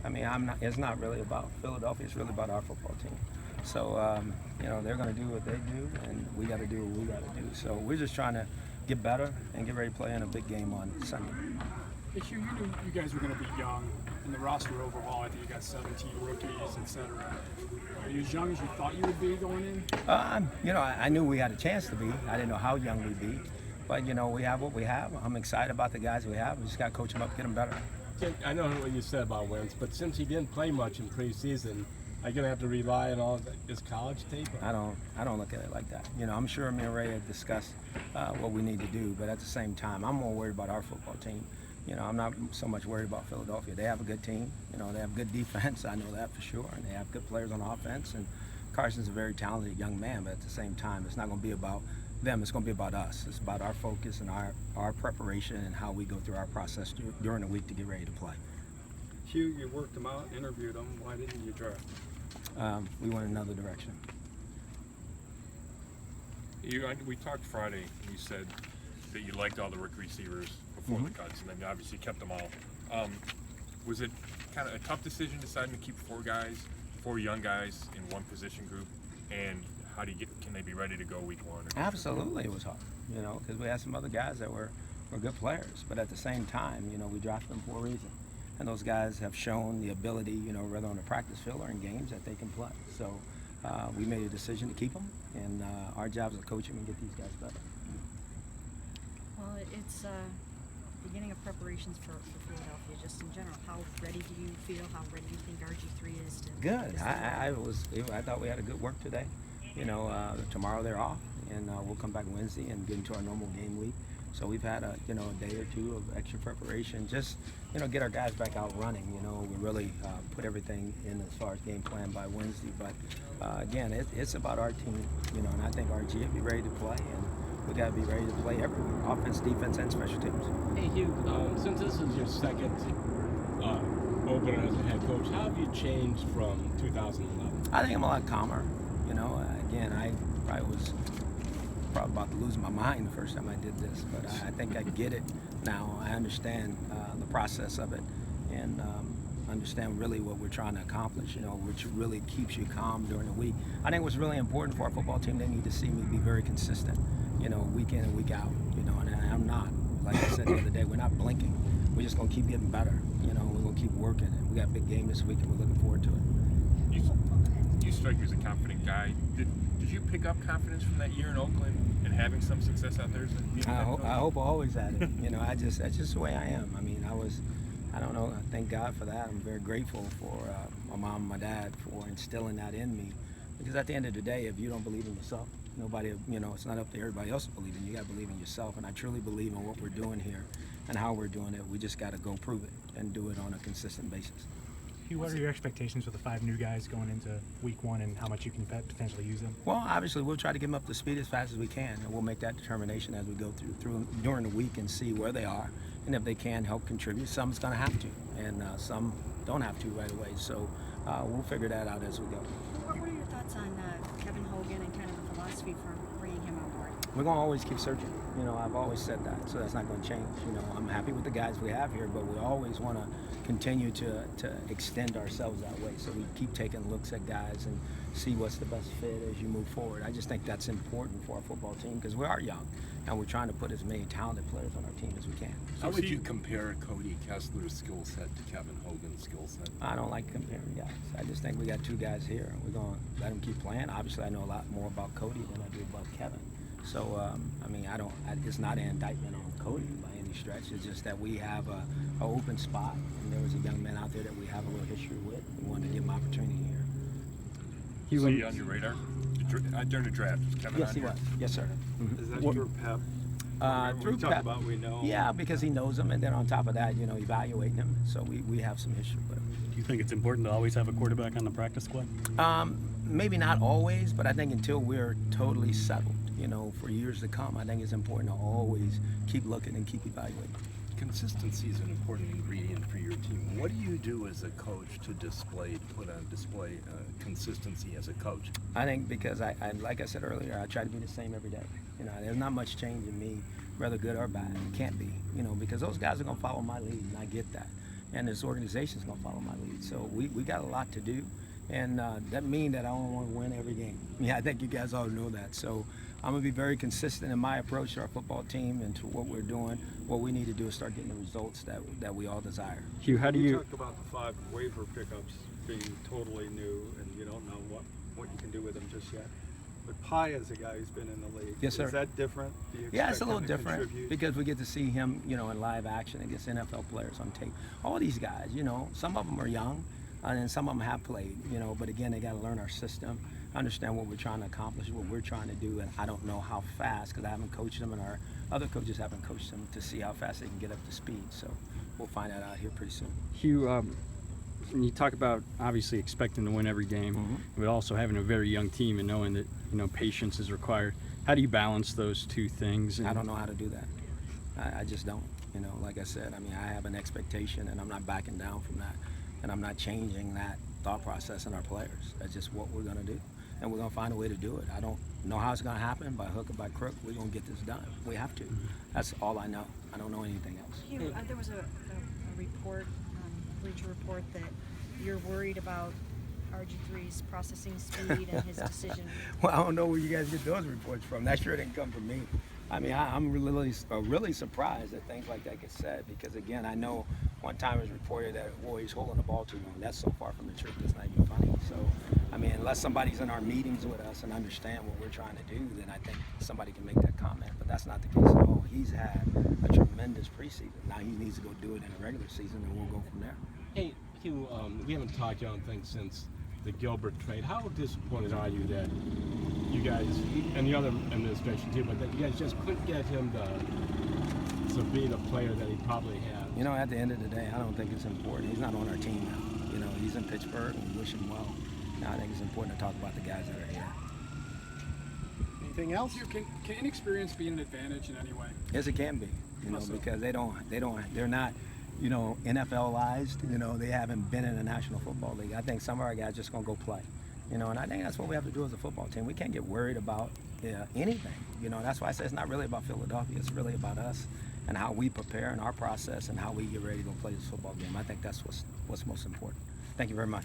I mean, it's not really about Philadelphia. It's really about our football team. So, they're going to do what they do, and we got to do what we got to do. So we're just trying to get better and get ready to play in a big game on Sunday. Hugh, you knew you guys were going to be young, and the roster overall, I think you got 17 rookies, etc. Are you as young as you thought you would be going in? I knew we had a chance to be. I didn't know how young we'd be. But, we have what we have. I'm excited about the guys we have. We just got to coach them up, get them better. I know what you said about Wentz, but since he didn't play much in preseason, are you going to have to rely on all his college tape? I don't look at it like that. I'm sure me and Ray have discussed what we need to do, but at the same time, I'm more worried about our football team. I'm not so much worried about Philadelphia. They have a good team. They have good defense. I know that for sure, and they have good players on offense. And Carson's a very talented young man, but at the same time, it's not going to be about them. It's going to be about us. It's about our focus and our preparation and how we go through our process during the week to get ready to play. Hugh, you worked them out, interviewed them. Why didn't you draft? We went another direction. We talked Friday, and you said that you liked all the rookie receivers before the cuts, and then you obviously kept them all. Was it kind of a tough decision deciding to keep four young guys in one position group? And how do you can they be ready to go week one? Absolutely, it was hard, because we had some other guys that were good players, but at the same time, we drafted them for a reason. And those guys have shown the ability, whether on the practice field or in games, that they can play. So we made a decision to keep them, and our job is to coach them and get these guys better. Well, it's beginning of preparations for Philadelphia, just in general. How ready do you feel? How ready do you think RG3 is to? Good. I thought we had a good work today. Tomorrow they're off, and we'll come back Wednesday and get into our normal game week. So we've had a day or two of extra preparation, just get our guys back out running. We really put everything in as far as game plan by Wednesday. But again, it's about our team, and I think RG will be ready to play, and we got to be ready to play everywhere, offense, defense, and special teams. Hey Hugh, since this is your second opener as a head coach, how have you changed from 2011? I think I'm a lot calmer. Again, I was probably about to lose my mind the first time I did this, but I think I get it now. I understand the process of it, and understand really what we're trying to accomplish, which really keeps you calm during the week. I think what's really important for our football team, they need to see me be very consistent, week in and week out, and I'm not. Like I said the other day, we're not blinking. We're just going to keep getting better, we're going to keep working, and we got a big game this week, and we're looking forward to it. You strike me as a confident guy. Did you pick up confidence from that year in Oakland and having some success out there? I hope I always had it. That's just the way I am. I mean, I don't know. Thank God for that. I'm very grateful for my mom and my dad for instilling that in me. Because at the end of the day, if you don't believe in yourself, nobody, it's not up to everybody else to believe in you. You got to believe in yourself. And I truly believe in what we're doing here and how we're doing it. We just got to go prove it and do it on a consistent basis. Hugh, what are your expectations for the 5 new guys going into week 1 and how much you can potentially use them? Well, obviously, we'll try to get them up to speed as fast as we can, and we'll make that determination as we go through during the week and see where they are, and if they can help contribute. Some's going to have to, and some don't have to right away. So we'll figure that out as we go. What are your thoughts on Kevin Hogan and kind of the philosophy for bringing him on board? We're going to always keep searching. I've always said that, so that's not going to change. I'm happy with the guys we have here, but we always want to continue to extend ourselves that way. So we keep taking looks at guys and see what's the best fit as you move forward. I just think that's important for our football team because we are young, and we're trying to put as many talented players on our team as we can. How would you compare Cody Kessler's skill set to Kevin Hogan's skill set? I don't like comparing guys. I just think we got 2 guys here, and we're going to let them keep playing. Obviously, I know a lot more about Cody than I do about Kevin. So, it's not an indictment on Cody by any stretch. It's just that we have an open spot, and there was a young man out there that we have a little history with. We wanted to give him opportunity here. Was he on your radar during the draft? Was Kevin Yes, on he here? was. Yes, sir. Mm-hmm. Is that through Pep? Through Pep. We know. Yeah, because he knows him, and then on top of that, evaluating him. So we have some history with him. Do you think it's important to always have a quarterback on the practice squad? Maybe not always, but I think until we're totally settled, for years to come, I think it's important to always keep looking and keep evaluating. Consistency is an important ingredient for your team. What do you do as a coach to put on display consistency as a coach? I think because I like I said earlier, I try to be the same every day. There's not much change in me, whether good or bad. It can't be, because those guys are going to follow my lead, and I get that. and this organization's going to follow my lead. So we got a lot to do, and doesn't mean that I don't want to win every game. Yeah, I think you guys all know that. So I'm going to be very consistent in my approach to our football team and to what we're doing. What we need to do is start getting the results that we all desire. Hugh, how do you? talked about the 5 waiver pickups being totally new, and you don't know what you can do with them just yet. But Pi is a guy who's been in the league. Yes, sir. Is that different? Do you Yeah, it's expect a little him to different contribute? because we get to see him, you know, in live action against NFL players on tape. All these guys, you know, some of them are young, and some of them have played, you know. But again, they got to learn our system, understand what we're trying to accomplish, what we're trying to do, and I don't know how fast because I haven't coached them, and our other coaches haven't coached them to see how fast they can get up to speed. So we'll find that out here pretty soon. Hugh, when you talk about obviously expecting to win every game, but also having a very young team and knowing that patience is required, how do you balance those two things? I don't know how to do that. I just don't. You know, like I said, I mean, I have an expectation, and I'm not backing down from that, and I'm not changing that thought process in our players. That's just what we're going to do, and we're going to find a way to do it. I don't know how it's going to happen, by hook or by crook. We're going to get this done. We have to. That's all I know. I don't know anything else. Hugh, there was a report, Bleacher Report, that you're worried about RG3's processing speed and his decision. Well, I don't know where you guys get those reports from. That sure didn't come from me. I mean, I'm really surprised that things like that get said because, again, I know one time it was reported that, boy, he's holding the ball too long. That's so far from the truth, it's not even funny. So, I mean, unless somebody's in our meetings with us and understand what we're trying to do, then I think somebody can make that comment. But that's not the case at all. He's had a tremendous preseason. Now he needs to go do it in a regular season, and we'll go from there. Hey, Hugh, we haven't talked, I don't think, since the Gilbert trade. How disappointed are you that you guys, and the other administration too, but that you guys just couldn't get him to be the player that he probably has? You know, at the end of the day, I don't think it's important. He's not on our team now. You know, he's in Pittsburgh, and we wish him well. Now, I think it's important to talk about the guys that are here. Anything else? Hugh, can inexperience be an advantage in any way? Yes, it can be. You know, How so? because they're not, you know, NFLized. You know, they haven't been in the National Football League. I think some of our guys just gonna go play. You know, and I think that's what we have to do as a football team. We can't get worried about anything. You know, that's why I say it's not really about Philadelphia. It's really about us and how we prepare and our process and how we get ready to go play this football game. I think that's what's most important. Thank you very much.